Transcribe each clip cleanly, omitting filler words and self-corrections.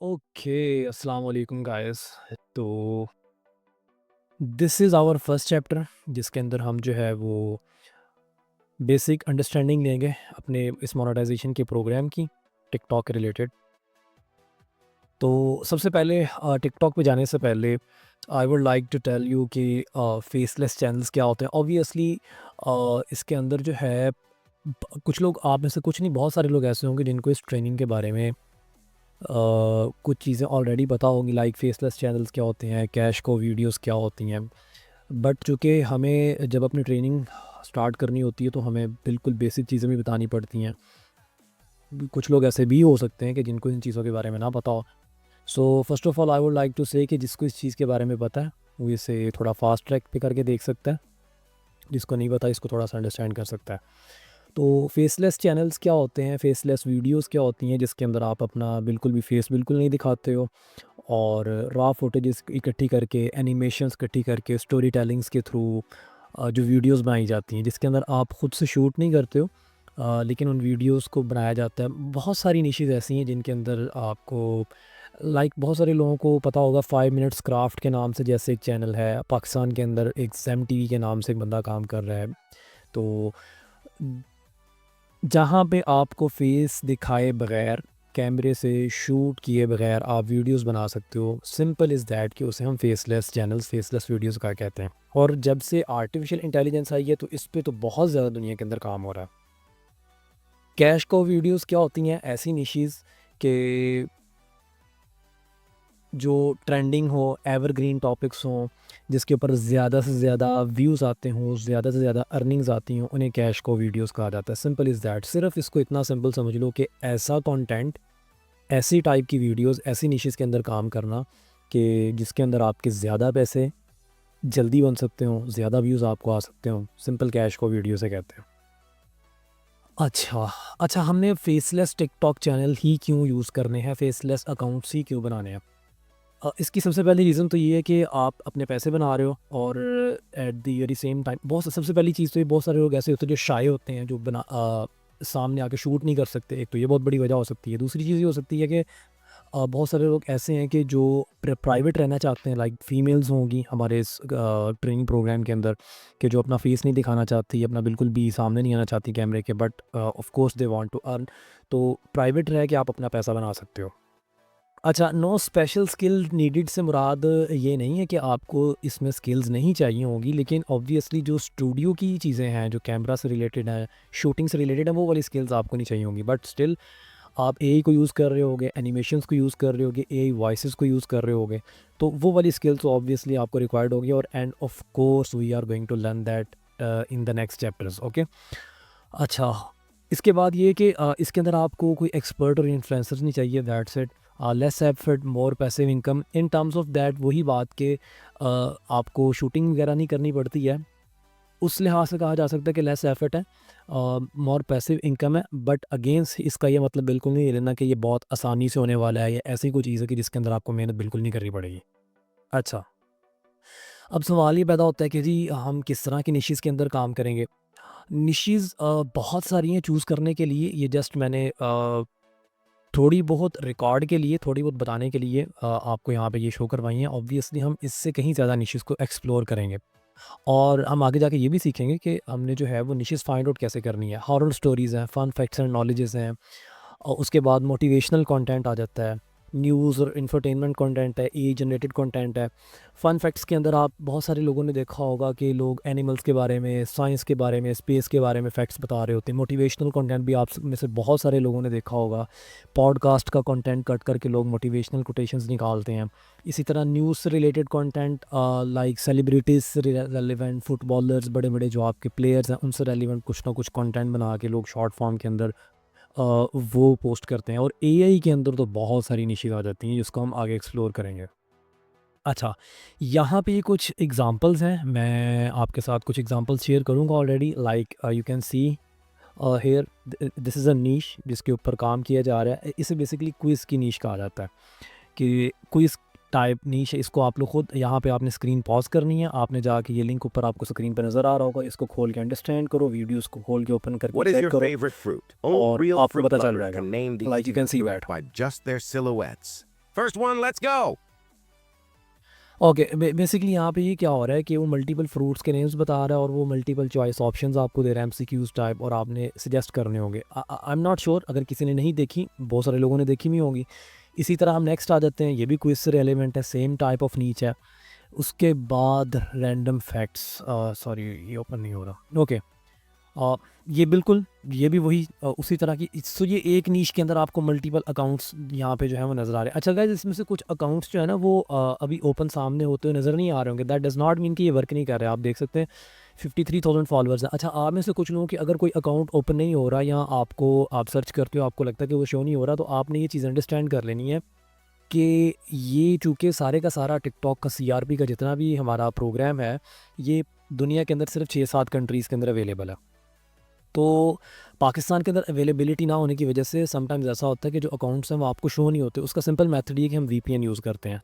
Okay, अस्सलाम वालेकुम guys. तो this is our first chapter जिसके अंदर हम जो है वो बेसिक अंडरस्टैंडिंग लेंगे अपने इस मोनेटाइजेशन के प्रोग्राम की, टिकटॉक के रिलेटेड। तो सबसे पहले टिकटॉक पे जाने से पहले I would like to tell you कि फेसलेस चैनल्स क्या होते हैं। ऑब्वियसली इसके अंदर जो है कुछ लोग, आप में से कुछ नहीं, बहुत सारे लोग ऐसे होंगे जिनको इस ट्रेनिंग के बारे में कुछ चीज़ें ऑलरेडी पता होंगी, लाइक फेसलेस चैनल्स क्या होते हैं, कैश को वीडियोस क्या होती हैं। बट चूँकि हमें जब अपनी ट्रेनिंग स्टार्ट करनी होती है तो हमें बिल्कुल बेसिक चीज़ें भी बतानी पड़ती हैं। कुछ लोग ऐसे भी हो सकते हैं कि जिनको इन चीज़ों के बारे में ना पता हो। So first of all I would like to say कि जिसको इस चीज़ के बारे में पता है वो इसे थोड़ा फास्ट ट्रैक पे करके देख सकता है, जिसको नहीं पता इसको थोड़ा सा अंडरस्टैंड कर सकता है। तो फेसलेस चैनल्स क्या होते हैं, फेसलेस वीडियोस क्या होती हैं, जिसके अंदर आप अपना बिल्कुल भी फेस बिल्कुल नहीं दिखाते हो और रॉ फुटेजेस इकट्ठी करके, एनिमेशंस इकट्ठी करके, स्टोरी टेलिंग्स के थ्रू जो वीडियोस बनाई जाती हैं, जिसके अंदर आप खुद से शूट नहीं करते हो, लेकिन उन वीडियोस को बनाया जाता है। बहुत सारी निशेज़ ऐसी हैं जिनके अंदर आपको, लाइक बहुत सारे लोगों को पता होगा 5 मिनट्स क्राफ्ट के नाम से जैसे एक चैनल है पाकिस्तान के अंदर, एक ज़ेम टीवी के नाम से एक बंदा काम कर रहा है। तो जहाँ पे आपको फेस दिखाए बगैर, कैमरे से शूट किए बगैर आप वीडियोस बना सकते हो, सिंपल इज़ दैट कि उसे हम फेसलेस चैनल्स, फेसलेस वीडियोस का कहते हैं। और जब से आर्टिफिशियल इंटेलिजेंस आई है तो इस पे तो बहुत ज़्यादा दुनिया के अंदर काम हो रहा है। कैश को वीडियोस क्या होती हैं, ऐसी निशीज़ के जो ट्रेंडिंग हो, एवरग्रीन टॉपिक्स हों, जिसके ऊपर ज़्यादा से ज़्यादा व्यूज़ आते हों, ज़्यादा से ज़्यादा अर्निंग्स आती हों, उन्हें कैश को वीडियोस कहा जाता है। Simple is that. सिर्फ़ इसको इतना सिंपल समझ लो कि ऐसा कंटेंट, ऐसी टाइप की वीडियोस, ऐसी निशेज़ के अंदर काम करना कि जिसके अंदर आपके ज़्यादा पैसे जल्दी बन सकते हों, ज़्यादा व्यूज़ आपको आ सकते हों। सिंपल कैश को वीडियो से कहते हैं। अच्छा, अच्छा, हमने फेसलेस टिकटॉक चैनल ही क्यों यूज़ करने हैं, फेसलेस अकाउंट्स ही क्यों बनाने हैं? इसकी सबसे पहली रीज़न तो ये है कि आप अपने पैसे बना रहे हो और at the very same time बहुत, सबसे पहली चीज़ तो ये, बहुत सारे लोग ऐसे होते हैं जो शाय होते हैं, जो सामने आके शूट नहीं कर सकते। एक तो ये बहुत बड़ी वजह हो सकती है। दूसरी चीज़ ये हो सकती है कि बहुत सारे लोग ऐसे हैं कि जो प्राइवेट रहना चाहते हैं, लाइक फीमेल्स होंगी हमारे इस ट्रेनिंग प्रोग्राम के अंदर, कि जो अपना फेस नहीं दिखाना चाहती, अपना बिल्कुल भी सामने नहीं आना चाहती कैमरे के, but of course they want to earn. तो प्राइवेट रह के आप अपना पैसा बना सकते हो। अच्छा, नो स्पेशल स्किल नीडेड से मुराद ये नहीं है कि आपको इसमें स्किल्स नहीं चाहिए होंगी, लेकिन ऑब्वियसली जो स्टूडियो की चीज़ें हैं, जो कैमरा से रिलेटेड हैं, शूटिंग से रिलेटेड है, वो वाली स्किल्स आपको नहीं चाहिए होंगी। बट स्टिल आप एआई को यूज़ कर रहे होगे, एनिमेशंस को यूज़ कर रहे होगे, एआई वॉइसेस को यूज़ कर रहे होगे, तो वो वाली स्किल्स तो ऑब्वियसली आपको रिक्वायर्ड होगी। और end of course we are going to learn that in the next chapters. Okay. अच्छा, इसके बाद ये कि इसके अंदर आपको कोई एक्सपर्ट और इन्फ्लुएंसर्स नहीं चाहिए, that's it. Less effort more passive income, in terms of that वही बात कि आपको शूटिंग वगैरह नहीं करनी पड़ती है, उस लिहाज से कहा जा सकता है कि लेस एफर्ट है, मोर पैसिव इनकम है। बट अगेंस्ट इसका ये मतलब बिल्कुल नहीं लेना कि ये बहुत आसानी से होने वाला है, या ऐसी कोई चीज़ है कि जिसके अंदर आपको मेहनत बिल्कुल नहीं करनी पड़ेगी। अच्छा, अब सवाल ये पैदा होता है कि जी हम किस तरह की निशीज़ के अंदर काम करेंगे। निशीज़ बहुत सारी हैं चूज़ करने के लिए, ये जस्ट मैंने थोड़ी बहुत रिकॉर्ड के लिए, थोड़ी बहुत बताने के लिए आपको यहाँ पे ये शो करवाई हैं। ऑब्वियसली हम इससे कहीं ज़्यादा निशेज़ को एक्सप्लोर करेंगे और हम आगे जाके ये भी सीखेंगे कि हमने जो है वो निशेज़ फाइंड आउट कैसे करनी है। हॉरर स्टोरीज़ हैं, फन फैक्ट्स एंड नॉलेजेस हैं, और उसके बाद मोटिवेशनल कंटेंट आ जाता है, न्यूज़ और इंफरटेनमेंट कंटेंट है, एआई जनरेटेड कंटेंट है। फन फैक्ट्स के अंदर आप बहुत सारे लोगों ने देखा होगा कि लोग एनिमल्स के बारे में, साइंस के बारे में, स्पेस के बारे में फैक्ट्स बता रहे होते हैं। मोटिवेशनल कंटेंट भी आप में से बहुत सारे लोगों ने देखा होगा, पॉडकास्ट का कंटेंट कट करके लोग मोटिवेशनल कोटेशंस निकालते हैं। इसी तरह न्यूज़ से रिलेटेड कंटेंट, लाइक सेलिब्रिटीज़ से रेलिवेंट, फुटबॉलर्स, बड़े बड़े जो आपके प्लेयर्स हैं उनसे रेलिवेंट कुछ ना कुछ कंटेंट बना के लोग शॉर्ट फॉर्म के अंदर वो पोस्ट करते हैं। और एआई के अंदर तो बहुत सारी निशेज़ आ जाती हैं जिसको हम आगे एक्सप्लोर करेंगे। अच्छा, यहाँ पे कुछ एग्ज़ाम्पल्स हैं, मैं आपके साथ कुछ एग्ज़ाम्पल्स शेयर करूँगा already, like you can see here, this is a niche जिसके ऊपर काम किया जा रहा है। इसे बेसिकली क्विज़ की नीश कहा जाता है, कि क्विज़ टाइप नीश है। इसको आप लोग खुद, यहाँ पे आपने स्क्रीन पॉज़ करनी है, आपने जाके ये लिंक ऊपर आपको स्क्रीन पे नज़र आ रहा होगा, इसको खोल के अंडरस्टैंड करो, वीडियोज़ को खोल के ओपन करके What is चेक your करो favorite fruit? Only और real आपको fruit पता चल lovers जाएगा, can name these like you can C fruits that. by just their silhouettes. First one, let's go. Okay, basically यहाँ पे ये क्या हो रहा है कि वो मल्टीपल फ्रूट्स के नेम्स बता रहा है और वो मल्टीपल चॉइस ऑप्शंस आपको दे रहा है एमसीक्यूज टाइप, और आपने सजेस्ट करने होंगे। आई एम नॉट श्योर, अगर किसी ने नहीं देखी, बहुत सारे लोगों ने देखी भी होंगी। इसी तरह हम नेक्स्ट आ जाते हैं, ये भी क्विज से रेलिवेंट है, सेम टाइप ऑफ नीच है। उसके बाद रैंडम फैक्ट्स, सॉरी ये ओपन नहीं हो रहा। ओके, ये बिल्कुल, ये भी वही उसी तरह की। सो ये एक नीश के अंदर आपको मल्टीपल अकाउंट्स यहाँ पे जो है वो नज़र आ रहे हैं। अच्छा गाइस, इसमें से कुछ अकाउंट्स जो है ना वो अभी ओपन सामने होते हुए नज़र नहीं आ रहे होंगे। दैट डज़ नॉट मीन कि ये वर्क नहीं कर रहे। आप देख सकते हैं 53,000 फॉलोअर्स हैं। अच्छा, आप में से कुछ लोगों की अगर कोई अकाउंट ओपन नहीं हो रहा या आपको, आप सर्च करते हो, आपको लगता है कि वो शो नहीं हो रहा, तो आपने ये चीज़ अंडरस्टैंड कर लेनी है कि ये चूँकि सारे का सारा टिकटॉक का सीआरपी का जितना भी हमारा प्रोग्राम है, ये दुनिया के अंदर सिर्फ 6-7 कंट्रीज़ के अंदर अवेलेबल है। तो पाकिस्तान के अंदर अवेलेबिलिटी ना होने की वजह से समटाइम्स ऐसा होता है कि जो अकाउंट्स हैं वो आपको शो नहीं होते। उसका सिंपल मेथड ये है कि हम वीपीएन यूज़ करते हैं।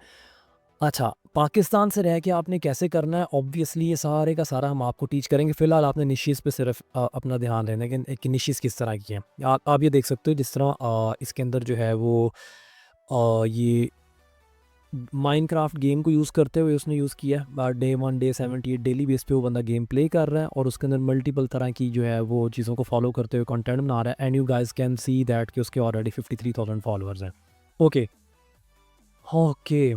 अच्छा, पाकिस्तान से रह के आपने कैसे करना है, ऑब्वियसली ये सारे का सारा हम आपको टीच करेंगे। फ़िलहाल आपने निशीज़ पे सिर्फ अपना ध्यान रहना है कि निशीज़ किस तरह की हैं। आप ये देख सकते हो, जिस तरह इसके अंदर जो है वो ये माइनक्राफ्ट गेम को यूज़ करते हुए उसने यूज़ किया है। डे 1, डे 78 डेली बेस पे वो बंदा गेम प्ले कर रहा है और उसके अंदर मल्टीपल तरह की जो है वो चीज़ों को फॉलो करते हुए कंटेंट बना रहा है। And you guys can see that कि उसके ऑलरेडी 53,000 फॉलोअर्स हैं। ओके, ओके,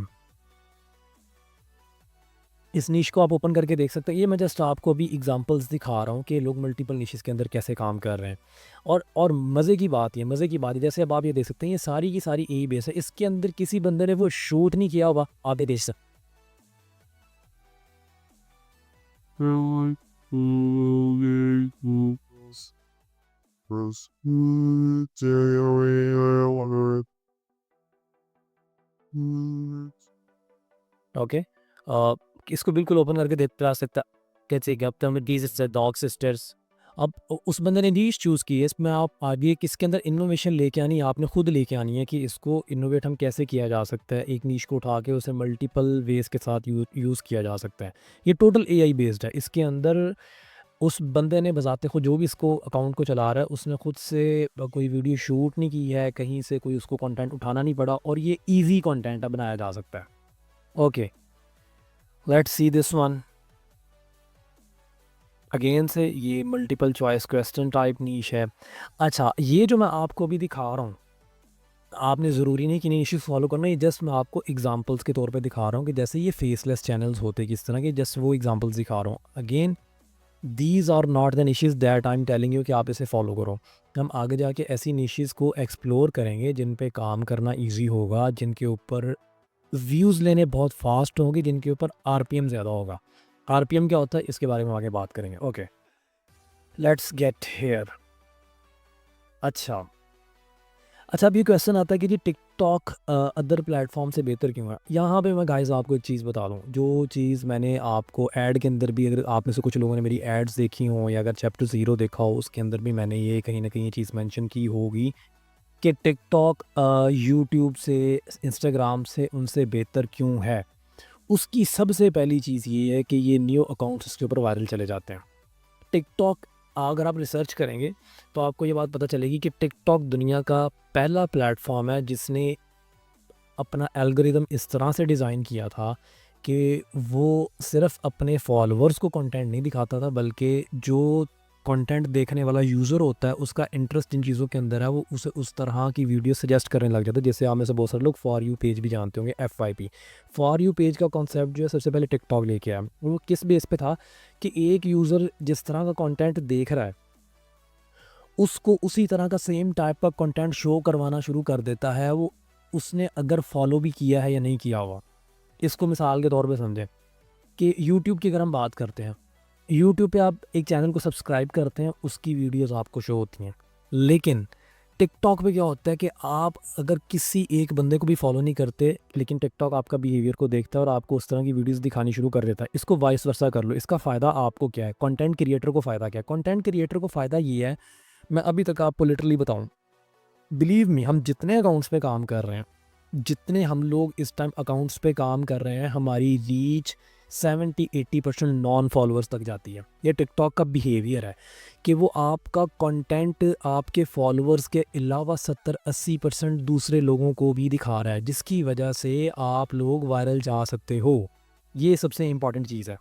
इस नीश को आप ओपन करके देख सकते हैं। ये मैं जस्ट आपको अभी एग्जांपल्स दिखा रहा हूँ कि लोग मल्टीपल निशेस के अंदर कैसे काम कर रहे हैं। और मज़े की बात, ये मज़े की बात है, जैसे अब आप ये देख सकते हैं, ये सारी की सारी ए बेस है। इसके अंदर किसी बंदे ने वो शूट नहीं किया हुआ, आप ये देख सकते हैं। ओके, इसको बिल्कुल ओपन करके देखते आ सकता कैसे कि डॉग सिस्टर्स। अब उस बंदे ने नीश चूज़ की है, इसमें आप आगे किसके अंदर इनोवेशन लेके आनी है, आपने खुद लेके आनी है कि इसको इनोवेट हम कैसे किया जा सकता है। एक नीश को उठा के उसे मल्टीपल वेज के साथ यूज़ किया जा सकता है। ये टोटल एआई बेस्ड है। इसके अंदर उस बंदे ने बज़ाते खुद, जो भी इसको अकाउंट को चला रहा है, उसने खुद से कोई वीडियो शूट नहीं की है, कहीं से कोई उसको कंटेंट उठाना नहीं पड़ा, और ये ईजी कंटेंट बनाया जा सकता है। Okay, let's see this one again से। ये मल्टीपल चॉइस क्वेश्चन टाइप नीश है। अच्छा, ये जो मैं आपको अभी दिखा रहा हूँ, आपने ज़रूरी नहीं कि नीश फॉलो करना, ये जस्ट मैं आपको एग्जांपल्स के तौर पे दिखा रहा हूँ कि जैसे ये फेसलेस चैनल्स होते किस तरह के, जस्ट वो एग्जांपल्स दिखा रहा हूँ। Again, these are not the niches that I am telling you कि आप इसे फॉलो करो। हम आगे जाके ऐसी निशेज़ को एक्सप्लोर करेंगे जिन पे काम करना ईजी होगा, जिनके ऊपर व्यूज़ लेने बहुत फास्ट होंगे, जिनके ऊपर आरपीएम ज़्यादा होगा। आरपीएम क्या होता है, इसके बारे में आगे बात करेंगे। Okay, let's get here. अच्छा, अच्छा, अब ये क्वेश्चन आता है कि जी टिकटॉक अदर प्लेटफॉर्म से बेहतर क्यों है। यहाँ पे मैं गाइस आपको एक चीज़ बता दूँ, जो चीज़ मैंने आपको ऐड के अंदर भी, अगर आप में से कुछ लोगों ने मेरी एड्स देखी हों या अगर चैप्टर 0 देखा हो, उसके अंदर भी मैंने ये कहीं ना कहीं ये चीज़ मेंशन की होगी कि टिकटॉक यूट्यूब से, इंस्टाग्राम से, उनसे बेहतर क्यों है। उसकी सबसे पहली चीज़ ये है कि ये न्यू अकाउंट्स इसके ऊपर वायरल चले जाते हैं। टिकटॉक, अगर आप रिसर्च करेंगे तो आपको ये बात पता चलेगी कि टिकटॉक दुनिया का पहला प्लेटफॉर्म है जिसने अपना एल्गोरिदम इस तरह से डिज़ाइन किया था कि वो सिर्फ अपने फॉलोअर्स को कंटेंट नहीं दिखाता था, बल्कि जो कंटेंट देखने वाला यूज़र होता है उसका इंटरेस्ट जिन चीज़ों के अंदर है, वो उसे उस तरह की वीडियो सजेस्ट करने लग जाता है। जैसे आप में से बहुत सारे लोग फॉर यू पेज भी जानते होंगे, FYP। फॉर यू पेज का कॉन्सेप्ट जो है सबसे पहले टिकटॉक लेके आया। वो किस बेस पे था कि एक यूज़र जिस तरह का कंटेंट देख रहा है, उसको उसी तरह का सेम टाइप का कंटेंट शो करवाना शुरू कर देता है, वो उसने अगर फॉलो भी किया है या नहीं किया हुआ। इसको मिसाल के तौर पे समझें कि यूट्यूब की अगर हम बात करते हैं, यूट्यूब पे आप एक चैनल को सब्सक्राइब करते हैं, उसकी वीडियोस आपको शो होती हैं। लेकिन टिकटॉक पे क्या होता है कि आप अगर किसी एक बंदे को भी फॉलो नहीं करते, लेकिन टिकटॉक आपका बिहेवियर को देखता है और आपको उस तरह की वीडियोस दिखानी शुरू कर देता है। इसको वाइस वर्सा कर लो। इसका फ़ायदा आपको क्या है, कंटेंट क्रिएटर को फ़ायदा क्या है? कंटेंट क्रिएटर को फ़ायदा ये है, मैं अभी तक आपको लिटरली बताऊं, बिलीव मी, हम जितने अकाउंट्स पे काम कर रहे हैं, जितने हम लोग इस टाइम अकाउंट्स पे काम कर रहे हैं, हमारी रीच 70-80% नॉन फॉलोअर्स तक जाती है। ये टिकटॉक का बिहेवियर है कि वो आपका कंटेंट आपके फॉलोअर्स के अलावा 70-80% दूसरे लोगों को भी दिखा रहा है, जिसकी वजह से आप लोग वायरल जा सकते हो। ये सबसे इम्पॉर्टेंट चीज़ है।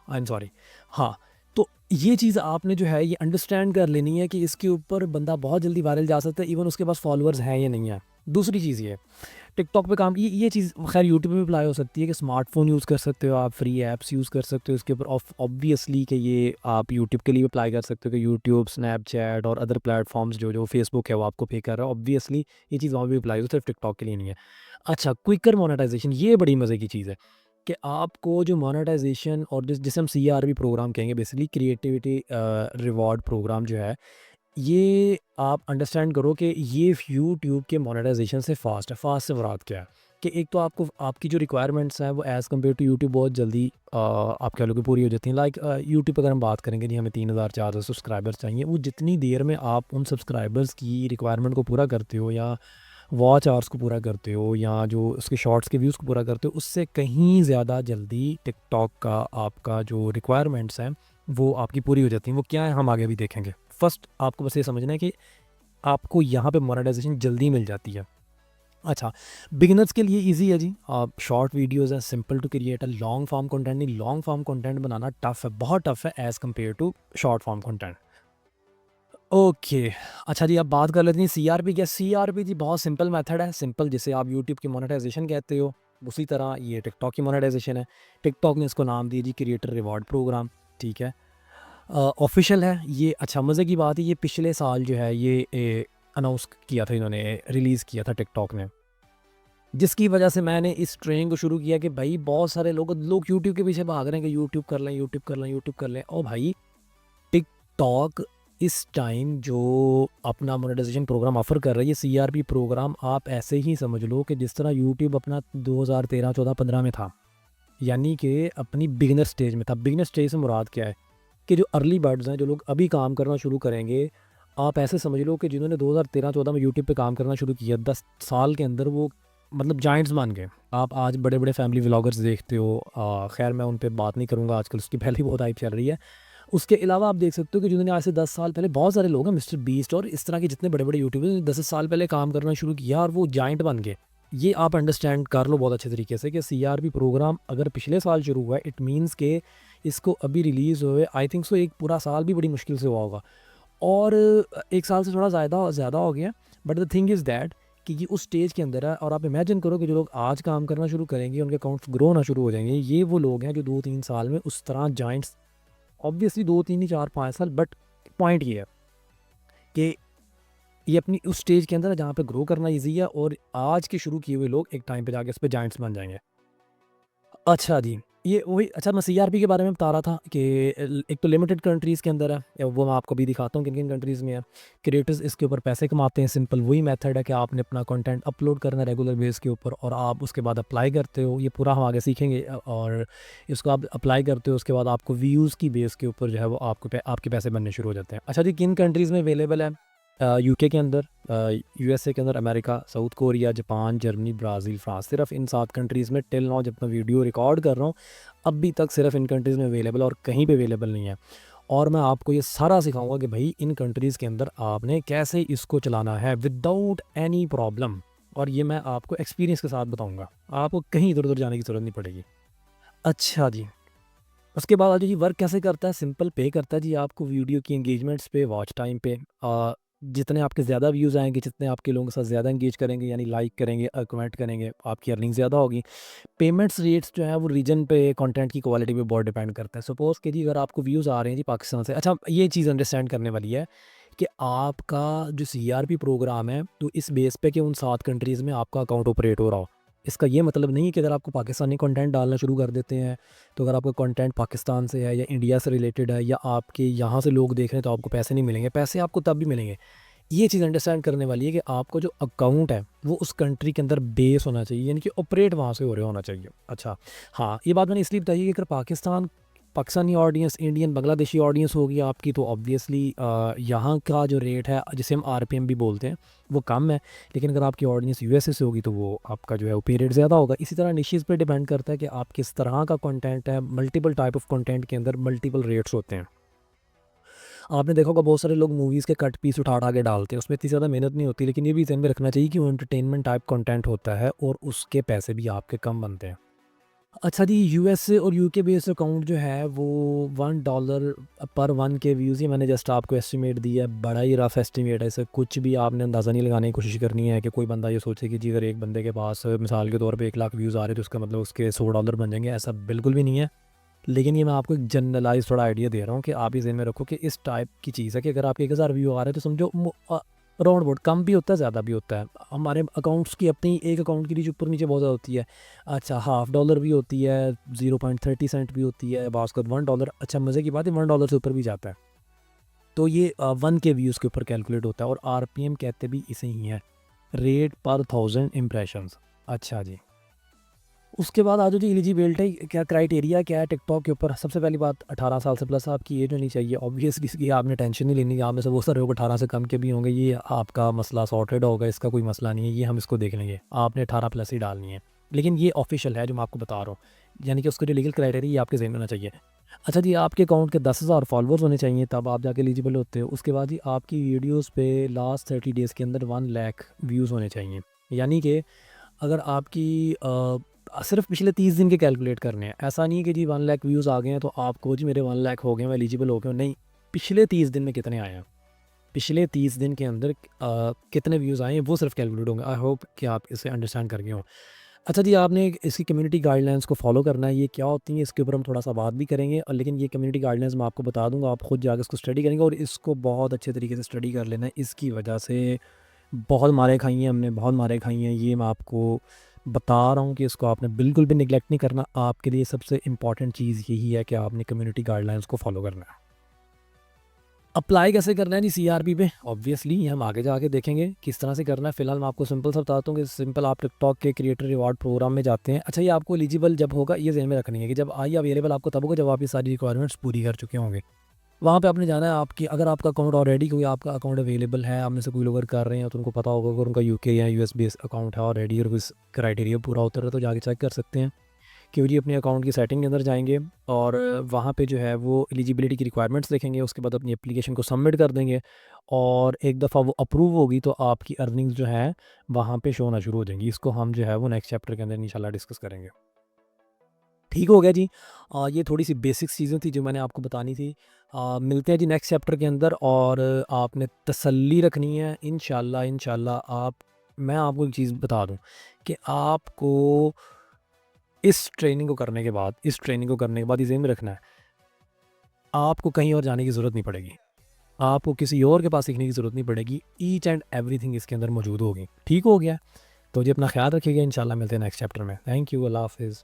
I am sorry. हाँ, तो ये चीज़ आपने जो है ये अंडरस्टैंड कर लेनी है कि इसके ऊपर बंदा बहुत जल्दी वायरल जा सकता है, इवन उसके पास फॉलोअर्स हैं या नहीं है। दूसरी चीज़ ये टिकटॉक पे काम ये चीज़ खैर यूट्यूब पे भी अप्लाई हो सकती है कि स्मार्टफ़ोन यूज़ कर सकते हो आप, फ्री ऐप्स यूज़ कर सकते हो इसके ऊपर। ऑब्वियसली कि ये आप यूट्यूब के लिए भी अप्लाई कर सकते हो कि यूट्यूब, स्नैपचैट और अदर प्लेटफॉर्म्स जो फेसबुक है वो आपको पे कर रहा है। ऑब्वियसली ये चीज़ वहाँ भी अप्लाई हो, सिर्फ टिकटॉक के लिए नहीं है। अच्छा, क्विकर मोनेटाइजेशन, ये बड़ी मज़े की चीज़ है कि आपको जो मोनेटाइजेशन और जिसे हम सीआरबी प्रोग्राम कहेंगे, बेसिकली क्रिएटिविटी रिवॉर्ड प्रोग्राम जो है, ये आप अंडरस्टैंड करो कि ये यूट्यूब के मोनेटाइजेशन से फ़ास्ट है। फ़ास्ट से मुराद क्या है कि एक तो आपको आपकी जो रिक्वायरमेंट्स हैं वो एज़ कम्पेयर टू यूट्यूब बहुत जल्दी आप कह लो कि पूरी हो जाती हैं। लाइक यूट्यूब अगर हम बात करेंगे, जी हमें 3000-4000 सब्सक्राइबर्स चाहिए, वो जितनी देर में आप उन सब्सक्राइबर्स की रिक्वायरमेंट को पूरा करते हो या वॉच आवर्स को पूरा करते हो या जो उसके शॉर्ट्स के व्यूज़ को पूरा करते हो, उससे कहीं ज़्यादा जल्दी टिकटॉक का आपका जो रिक्वायरमेंट्स हैं वो आपकी पूरी हो जाती हैं। वो क्या है हम आगे भी देखेंगे। फर्स्ट आपको बस ये समझना है कि आपको यहाँ पे मोनेटाइजेशन जल्दी मिल जाती है। अच्छा, बिगिनर्स के लिए इजी है जी। आप शॉर्ट वीडियोस हैं, simple to create a long form content नहीं, लॉन्ग फॉर्म कंटेंट बनाना टफ है, बहुत टफ है as compare to short form content. Okay, अच्छा जी, अब बात कर लेते हैं सीआरपी क्या। सीआरपी जी बहुत सिंपल मेथड है, सिंपल जिसे आप यूट्यूब की मोनेटाइजेशन कहते हो, उसी तरह ये टिकटॉक की मोनेटाइजेशन है। टिकटॉक ने इसको नाम दिया जी क्रिएटर रिवॉर्ड प्रोग्राम, ठीक है। ऑफिशियल है ये। अच्छा, मज़े की बात है, ये पिछले साल जो है ये अनाउंस किया था, इन्होंने रिलीज़ किया था टिकटॉक ने, जिसकी वजह से मैंने इस ट्रेनिंग को शुरू किया कि भाई बहुत सारे लोग यूट्यूब के पीछे भाग रहे हैं कि यूट्यूब कर लें, यूट्यूब कर लें, यूट्यूब कर लें। और भाई टिकटॉक इस टाइम जो अपना मोनेटाइजेशन प्रोग्राम ऑफ़र कर रही है, सीआरपी प्रोग्राम, आप ऐसे ही समझ लो कि जिस तरह यूट्यूब अपना 2013, 14, 15 में था, यानी कि अपनी बिगिनर स्टेज में था। बिगिनर स्टेज से मुराद क्या है कि जो अर्ली बर्ड्स हैं, जो लोग अभी काम करना शुरू करेंगे, आप ऐसे समझ लो कि जिन्होंने 2013-14 में यूट्यूब पे काम करना शुरू किया, 10 साल के अंदर वो मतलब जायंट्स बन गए। आप आज बड़े-बड़े फैमिली व्लॉगर्स देखते हो, खैर मैं उन पे बात नहीं करूँगा, आजकल उसकी पहले ही बहुत हाइप चल रही है। उसके अलावा आप देख सकते हो कि जिन्होंने आज से 10 साल पहले, बहुत सारे लोग हैं, मिस्टर बीस्ट और इस तरह के जितने बड़े-बड़े यूट्यूबर्स ने 10 साल पहले काम करना शुरू किया और वो जायंट बन गए। ये आप अंडरस्टैंड कर लो बहुत अच्छे तरीके से कि सीआरपी प्रोग्राम अगर पिछले साल शुरू हुआ है, इट मीन्स के इसको अभी रिलीज़ हुए आई थिंक सो एक पूरा साल भी बड़ी मुश्किल से हुआ होगा, और 1 साल से थोड़ा ज़्यादा हो गया। But the thing is that कि ये उस स्टेज के अंदर है, और आप इमेजिन करो कि जो लोग आज काम करना शुरू करेंगे, उनके अकाउंट्स ग्रो होना शुरू हो जाएंगे। ये वो लोग हैं जो 2-3 साल में उस तरह जाइंट्स, ऑब्वियसली 2-3 नहीं 4-5 साल, बट पॉइंट ये है कि ये अपनी उस स्टेज के अंदर है जहाँ पे ग्रो करना ईजी है, और आज के शुरू किए हुए लोग एक टाइम पे जाके उस पे जाइंट्स बन जाएंगे। अच्छा जी, ये वही। अच्छा, मैं सीआरपी के बारे में बता रहा था कि एक तो लिमिटेड कंट्रीज़ के अंदर है, वो मैं आपको भी दिखाता हूँ किन-किन कंट्रीज़ में है। क्रिएटर्स इसके ऊपर पैसे कमाते हैं, सिंपल वही मेथड है कि आपने अपना कंटेंट अपलोड करना है रेगुलर बेस के ऊपर, और आप उसके बाद अप्लाई करते हो। ये पूरा हम आगे सीखेंगे, और इसको आप अप्लाई करते हो, उसके बाद आपको व्यूज़ की बेस के ऊपर जो है वो आपके पैसे बनने शुरू हो जाते हैं। अच्छा जी, किन कंट्रीज़ में अवेलेबल है? यूके के अंदर, यूएसए के अंदर, America, south Korea, Japan, Germany, Brazil, France, सिर्फ इन 7 कंट्रीज़ में टिल नाउ जब मैं वीडियो रिकॉर्ड कर रहा हूँ, अभी तक सिर्फ इन कंट्रीज़ में अवेलेबल और कहीं पे अवेलेबल नहीं है। और मैं आपको ये सारा सिखाऊंगा कि भाई इन कंट्रीज़ के अंदर आपने कैसे इसको चलाना है विदाउट एनी प्रॉब्लम, और ये मैं आपको एक्सपीरियंस के साथ बताऊँगा। आपको कहीं इधर-उधर जाने की ज़रूरत नहीं पड़ेगी। अच्छा जी, उसके बाद आ जाओ जी, वर्क कैसे करता है? सिंपल, पे करता है जी आपको वीडियो की एंगेजमेंट्स पे, वॉच टाइम पे। जितने आपके ज़्यादा व्यूज़ आएँगे, जितने आपके लोगों के साथ ज़्यादा एंगेज करेंगे, यानी लाइक करेंगे, कमेंट करेंगे, आपकी अर्निंग ज़्यादा होगी। पेमेंट्स रेट्स जो है वो रीजन पे, कंटेंट की क्वालिटी पे बहुत डिपेंड करता है। सपोज़ कि जी अगर आपको व्यूज़ आ रहे हैं जी पाकिस्तान से, अच्छा ये चीज़ अंडरस्टैंड करने वाली है कि आपका जो सीआरपी प्रोग्राम है, तो इस बेस पे कि उन 7 कंट्रीज़ में आपका अकाउंट ऑपरेट हो रहा हो। इसका ये मतलब नहीं है कि अगर आपको पाकिस्तानी कंटेंट डालना शुरू कर देते हैं, तो अगर आपका कंटेंट पाकिस्तान से है या इंडिया से रिलेटेड है या आपके यहाँ से लोग देख रहे हैं, तो आपको पैसे नहीं मिलेंगे। पैसे आपको तब भी मिलेंगे। ये चीज़ अंडरस्टैंड करने वाली है कि आपको जो अकाउंट है वो उस कंट्री के अंदर बेस होना चाहिए, यानी कि ऑपरेट वहाँ से हो रहा होना चाहिए। अच्छा, हाँ, ये बात मैंने इसलिए बताई कि अगर Pakistan Pakistani audience, Indian, Bangladeshi audience होगी आपकी, तो ऑब्वियसली यहाँ का जो रेट है जिसे हम आरपीएम भी बोलते हैं वो कम है। लेकिन अगर आपकी ऑडियंस यूएसए से होगी तो वो आपका जो है वो पे रेट ज़्यादा होगा। इसी तरह निशेज़ पे डिपेंड करता है कि आप किस तरह का कंटेंट है। मल्टीपल टाइप ऑफ कंटेंट के अंदर मल्टीपल रेट्स होते हैं। आपने देखा होगा बहुत सारे लोग मूवीज़ के कट पीस उठा के डालते हैं, उसमें इतनी ज़्यादा मेहनत नहीं होती, लेकिन ये भी ध्यान में रखना चाहिए कि वो एंटरटेनमेंट टाइप कंटेंट होता है और उसके पैसे भी आपके कम बनते हैं। अच्छा जी, यूएसए और यूके बेस्ड अकाउंट जो है वो $1 पर 1K व्यूज़, ही मैंने जस्ट आपको एस्टिमेट दिया है, बड़ा ही रफ एस्टिमेट है। इसे कुछ भी आपने अंदाज़ा नहीं लगाने की कोशिश करनी है कि कोई बंदा ये सोचे कि जी अगर एक बंदे के पास मिसाल के तौर पे 1 लाख व्यूज़ आ रहे हैं तो उसका मतलब उसके $100 बन जाएंगे, ऐसा बिल्कुल भी नहीं है। लेकिन ये मैं आपको एक जनरलाइज़ थोड़ा आइडिया दे रहा हूँ कि आप ये ज़हन में रखो कि इस टाइप की चीज़ है कि अगर आपके 1000 व्यू आ रहे हैं तो समझो राउंड अबाउट कम भी होता है, ज़्यादा भी होता है। हमारे अकाउंट्स की अपनी एक अकाउंट की रीच ऊपर नीचे बहुत ज़्यादा होती है। अच्छा, $1/2 भी होती है, 0.30 सेंट भी होती है, बाज़ का $1। अच्छा, मज़े की बात है $1 से ऊपर भी जाता है। तो ये 1K व्यूज़ के ऊपर कैलकुलेट होता है और आरपीएम कहते भी इसे ही है, रेट पर 1000 इम्प्रेशंस। अच्छा जी, उसके बाद आ जाओ जी एलिजिबिलिटी क्या क्राइटेरिया क्या है टिकटॉक के ऊपर। सबसे पहली बात, 18 साल से प्लस आपकी एज होनी चाहिए। ऑब्वियसली इसकी आपने टेंशन नहीं लेनी, आप में से वो सारे लोग 18 से कम के भी होंगे, ये आपका मसला सॉर्टेड होगा, इसका कोई मसला नहीं है, ये हम इसको देख लेंगे। आपने 18 प्लस ही डालनी है, लेकिन ये ऑफिशियल है जो मैं आपको बता रहा हूँ, यानी कि उसका जो लीगल क्राइटेरिया ये आपके जहन में होना चाहिए। अच्छा जी, आपके अकाउंट के 10,000 फॉलोअर्स होने चाहिए, तब आप जाके एलिजिबल होते हो। उसके बाद जी आपकी वीडियोज़ पे लास्ट 30 डेज़ के अंदर 1 लाख व्यूज़ होने चाहिए। यानी कि अगर आपकी सिर्फ पिछले 30 दिन के कैलकुलेट करने हैं, ऐसा नहीं है कि जी 1 लाख व्यूज़ आ गए हैं तो आपको जी मेरे 1 लाख हो गए, मैं एलिजिबल हो गया हूँ, नहीं। पिछले 30 दिन में कितने आए हैं, पिछले 30 दिन के अंदर कितने व्यूज़ आए हैं, वो सिर्फ कैलकुलेट होंगे। आई होप कि आप इसे अंडरस्टैंड कर गए हो। अच्छा जी, आपने इसकी कम्युनिटी गाइडलाइंस को फॉलो करना है। ये क्या होती हैं इसके ऊपर हम थोड़ा सा बात भी करेंगे, और लेकिन ये कम्युनिटी गाइडलाइंस मैं आपको बता दूंगा, आप खुद जाकर इसको स्टडी करेंगे और इसको बहुत अच्छे तरीके से स्टडी कर लेना है। इसकी वजह से बहुत मारे खाई हैं हमने, बहुत मारे खाई हैं, ये मैं आपको बता रहा हूँ कि इसको आपने बिल्कुल भी निगलेक्ट नहीं करना। आपके लिए सबसे इम्पॉर्टेंट चीज़ यही है कि आपने कम्युनिटी गाइडलाइंस को फॉलो करना है। अप्लाई कैसे करना है जी सीआरपी पे, ऑब्वियसली ये हम आगे जाके देखेंगे किस तरह से करना है। फिलहाल मैं आपको सिंपल सा बताता हूँ कि सिंपल आप टिकटॉक के क्रिएटर रिवार्ड प्रोग्राम में जाते हैं। अच्छा, ये आपको एलिजिबल जब होगा ये ज़हन में रखनी है कि जब आई अवेलेबल आपको तब होगा जब आप ये सारी रिक्वायरमेंट्स पूरी कर चुके होंगे। वहाँ पे आपने जाना है, आपकी अगर आपका अकाउंट ऑलरेडी कोई आपका अकाउंट अवेलेबल है, आप में से कोई लोग अगर कर रहे हैं तो उनको पता होगा, अगर उनका यूके या यूएस बेस्ड अकाउंट है ऑलरेडी और कुछ क्राइटेरिया पूरा होता है तो जाके चेक कर सकते हैं कि वो जी अपने अकाउंट की सेटिंग के अंदर जाएंगे और वहाँ पे जो है वो एलिजिबिलिटी की रिक्वायरमेंट्स देखेंगे। उसके बाद अपनी एप्लीकेशन को सबमिट कर देंगे और एक दफ़ा वो अप्रूव होगी तो आपकी अर्निंग्स जो है वहाँ पे शो होना शुरू हो जाएंगी। इसको हम जो है वो नेक्स्ट चैप्टर के अंदर इंशाल्लाह डिस्कस करेंगे। ठीक हो गया जी। ये थोड़ी सी बेसिक्स चीज़ें थी जो मैंने आपको बतानी थी। मिलते हैं जी नेक्स्ट चैप्टर के अंदर, और आपने तसल्ली रखनी है इंशाल्लाह। इंशाल्लाह आप, मैं आपको एक चीज़ बता दूं कि आपको इस ट्रेनिंग को करने के बाद ये ज़हन में रखना है, आपको कहीं और जाने की ज़रूरत नहीं पड़ेगी, आपको किसी और के पास सीखने की ज़रूरत नहीं पड़ेगी। ईच एंड एवरीथिंग इसके अंदर मौजूद होगी। ठीक हो गया, तो जी अपना ख्याल रखिएगा। इंशाल्लाह मिलते हैं नेक्स्ट चैप्टर में। थैंक यू, अल्लाह हाफिज़।